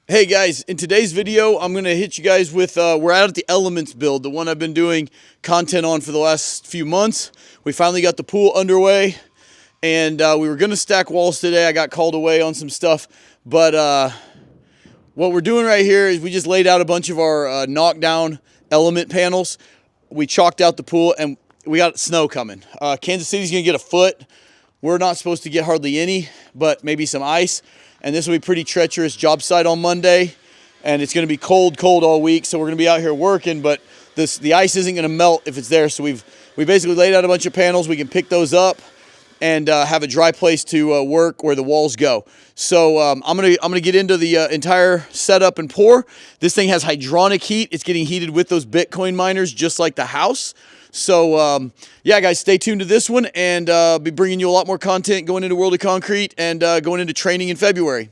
Hey guys, in today's video, I'm going to hit you guys with, we're out at the Elements build, the one I've been doing content on for the last few months. We finally got the pool underway, and we were going to stack walls today. I got called away on some stuff, but what we're doing right here is we just laid out a bunch of our knockdown element panels. We chalked out the pool, and we got snow coming. Kansas City's going to get a foot. We're not supposed to get hardly any, but maybe some ice. And this will be pretty treacherous job site on Monday, and it's going to be cold all week. So we're going to be out here working, but the ice isn't going to melt if it's there. So we basically laid out a bunch of panels. We can pick those up and have a dry place to work where the walls go. So I'm gonna get into the entire setup and pour. This thing has hydronic heat. It's getting heated with those Bitcoin miners, just like the house. So yeah, guys, stay tuned to this one, and be bringing you a lot more content going into World of Concrete and going into training in February.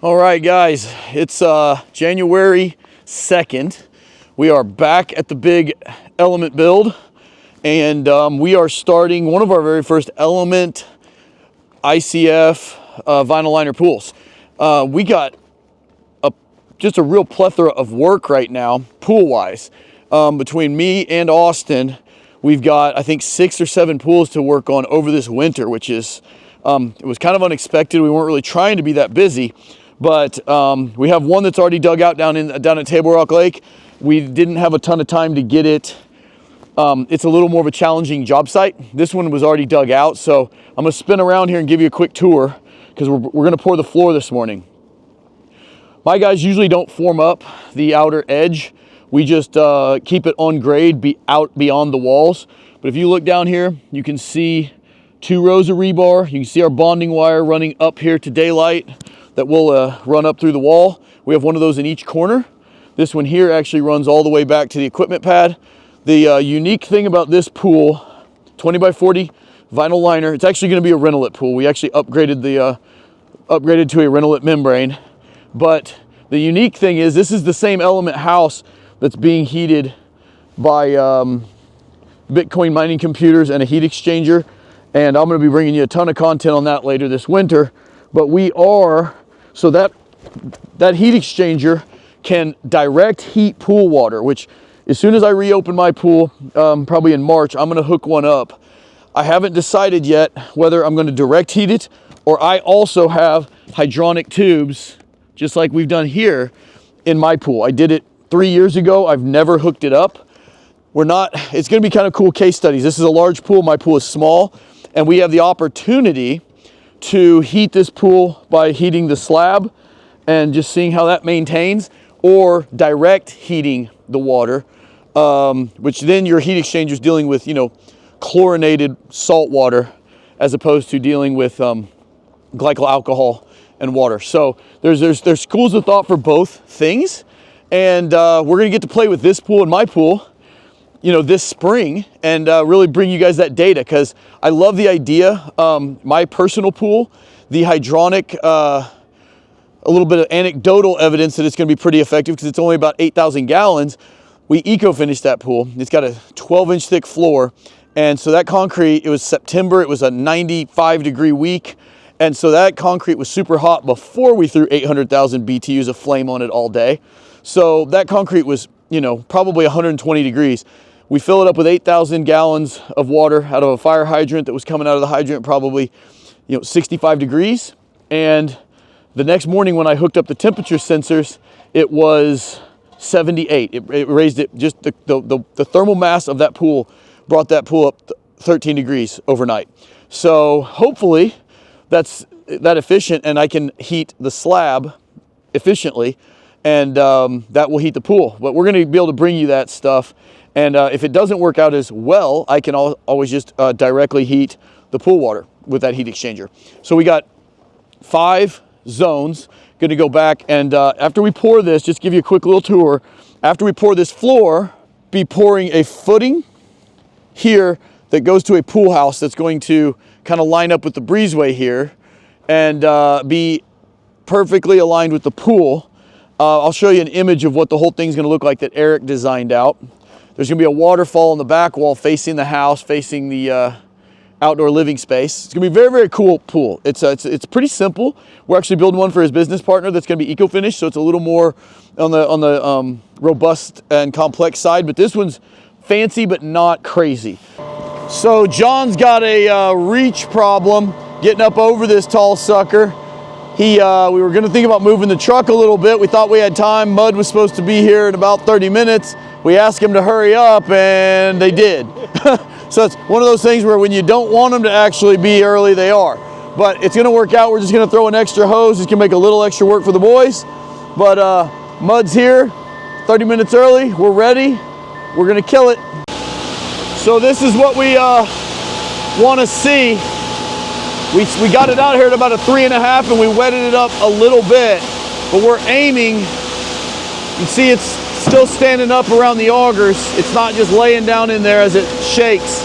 All right, guys, it's January 2nd. We are back at the big element build, and we are starting one of our very first element ICF vinyl liner pools. We got just a real plethora of work right now, pool-wise. Between me and Austin, we've got, I think, 6 or 7 pools to work on over this winter, which is, it was kind of unexpected. We weren't really trying to be that busy. But we have one that's already dug out down at Table Rock Lake. We didn't have a ton of time to get it. It's a little more of a challenging job site. This one was already dug out, so I'm gonna spin around here and give you a quick tour because we're gonna pour the floor this morning. My guys usually don't form up the outer edge. We just keep it on grade, out beyond the walls. But if you look down here, you can see 2 rows of rebar. You can see our bonding wire running up here to daylight that will run up through the wall. We have one of those in each corner. This one here actually runs all the way back to the equipment pad. The unique thing about this pool, 20 by 40 vinyl liner, it's actually gonna be a Renolit pool. We actually upgraded to a Renolit membrane. But the unique thing is this is the same element house that's being heated by Bitcoin mining computers and a heat exchanger. And I'm gonna be bringing you a ton of content on that later this winter. But so that heat exchanger can direct heat pool water, which as soon as I reopen my pool, probably in March, I'm gonna hook one up. I haven't decided yet whether I'm gonna direct heat it, or I also have hydronic tubes, just like we've done here in my pool. I did it 3 years ago. I've never hooked it up. It's gonna be kind of cool case studies. This is a large pool, my pool is small, and we have the opportunity to heat this pool by heating the slab and just seeing how that maintains, or direct heating the water, which then your heat exchanger is dealing with, chlorinated salt water as opposed to dealing with glycol alcohol and water. So there's schools of thought for both things, and we're gonna get to play with this pool and my pool this spring, and really bring you guys that data, because I love the idea. My personal pool, the hydronic, a little bit of anecdotal evidence that it's going to be pretty effective because it's only about 8,000 gallons. We eco-finished that pool. It's got a 12-inch thick floor, and so that concrete, it was September, it was a 95-degree week, and so that concrete was super hot before we threw 800,000 BTUs of flame on it all day. So that concrete was, probably 120 degrees. We fill it up with 8,000 gallons of water out of a fire hydrant that was coming out of the hydrant probably, 65 degrees. And the next morning when I hooked up the temperature sensors, it was 78. It raised it, just the thermal mass of that pool brought that pool up 13 degrees overnight. So hopefully that's that efficient, and I can heat the slab efficiently, and that will heat the pool. But we're going to be able to bring you that stuff And if it doesn't work out as well, I can always just directly heat the pool water with that heat exchanger. So we got 5 zones. Going to go back and after we pour this, just give you a quick little tour. After we pour this floor, be pouring a footing here that goes to a pool house that's going to kind of line up with the breezeway here and be perfectly aligned with the pool. I'll show you an image of what the whole thing's going to look like that Eric designed out. There's going to be a waterfall in the back wall facing the house, facing the outdoor living space. It's going to be a very, very cool pool. It's pretty simple. We're actually building one for his business partner that's going to be eco-finished, so it's a little more on the robust and complex side, but this one's fancy but not crazy. So John's got a reach problem getting up over this tall sucker. We were going to think about moving the truck a little bit. We thought we had time. Mud was supposed to be here in about 30 minutes. We asked him to hurry up, and they did. So it's one of those things where when you don't want them to actually be early, they are. But it's going to work out. We're just going to throw an extra hose. It's going to make a little extra work for the boys. But Mud's here, 30 minutes early. We're ready. We're going to kill it. So this is what we want to see. We got it out here at about a 3.5, and we wetted it up a little bit. But we're aiming. You can see it's still standing up around the augers. It's not just laying down in there as it shakes.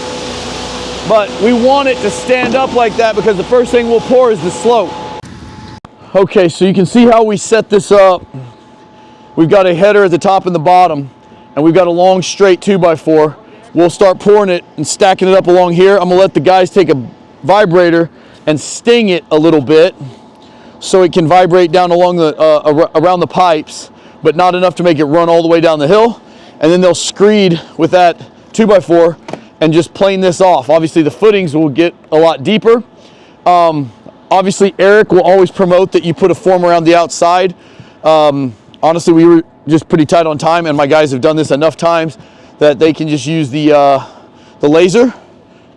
But we want it to stand up like that because the first thing we'll pour is the slope. Okay, so you can see how we set this up. We've got a header at the top and the bottom, and we've got a long straight 2x4. We'll start pouring it and stacking it up along here. I'm gonna let the guys take a vibrator and sting it a little bit so it can vibrate down along the around the pipes, but not enough to make it run all the way down the hill. And then they'll screed with that 2x4 and just plane this off. Obviously the footings will get a lot deeper. Obviously Eric will always promote that you put a form around the outside. Honestly, we were just pretty tight on time, and my guys have done this enough times that they can just use the laser.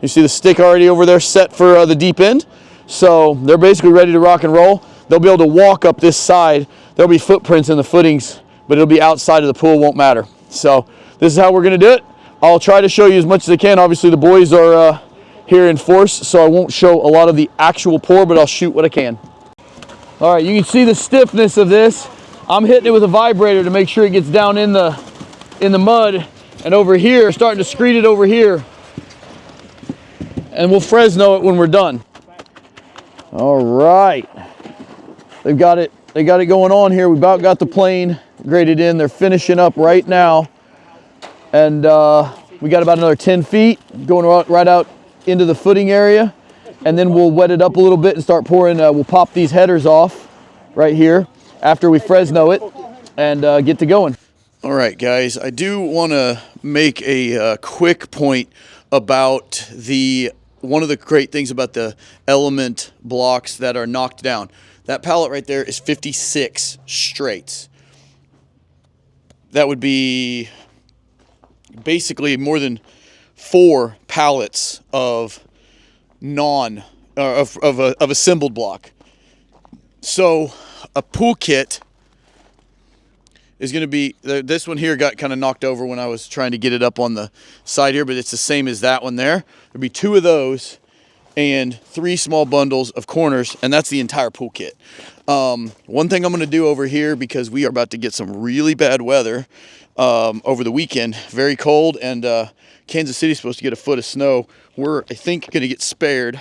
You see the stick already over there set for the deep end. So they're basically ready to rock and roll. They'll be able to walk up this side. There'll be footprints in the footings, but it'll be outside of the pool, won't matter. So this is how we're gonna do it. I'll try to show you as much as I can. Obviously the boys are here in force, so I won't show a lot of the actual pour, but I'll shoot what I can. All right, you can see the stiffness of this. I'm hitting it with a vibrator to make sure it gets down in the mud. And over here, starting to screed it over here. And we'll Fresno it when we're done. All right. They got it going on here. We about got the plane graded in. They're finishing up right now. And we got about another 10 feet going right out into the footing area. And then we'll wet it up a little bit and start pouring. We'll pop these headers off right here after we Fresno it and get to going. All right, guys, I do want to make a quick point about one of the great things about the element blocks that are knocked down. That pallet right there is 56 straights. That would be basically more than 4 pallets of assembled block. So a pool kit is going to be, this one here got kind of knocked over when I was trying to get it up on the side here, but it's the same as that one there. There'll be 2 of those and 3 small bundles of corners, and that's the entire pool kit. One thing I'm going to do over here, because we are about to get some really bad weather over the weekend, very cold, and Kansas City's supposed to get a foot of snow. We're, I think, going to get spared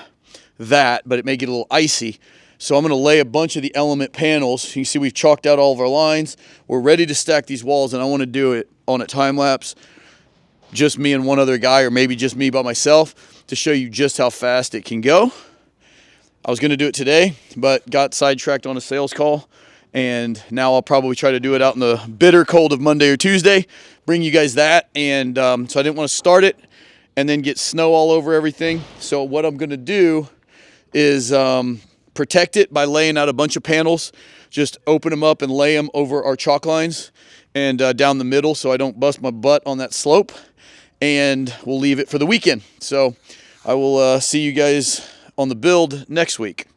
that, but it may get a little icy. So I'm going to lay a bunch of the element panels. You can see we've chalked out all of our lines. We're ready to stack these walls, and I want to do it on a time lapse. Just me and one other guy, or maybe just me by myself, to show you just how fast it can go. I was going to do it today, but got sidetracked on a sales call. And now I'll probably try to do it out in the bitter cold of Monday or Tuesday. Bring you guys that. And so I didn't want to start it and then get snow all over everything. So what I'm going to do is protect it by laying out a bunch of panels. Just open them up and lay them over our chalk lines and down the middle so I don't bust my butt on that slope. And we'll leave it for the weekend. So I will see you guys on the build next week.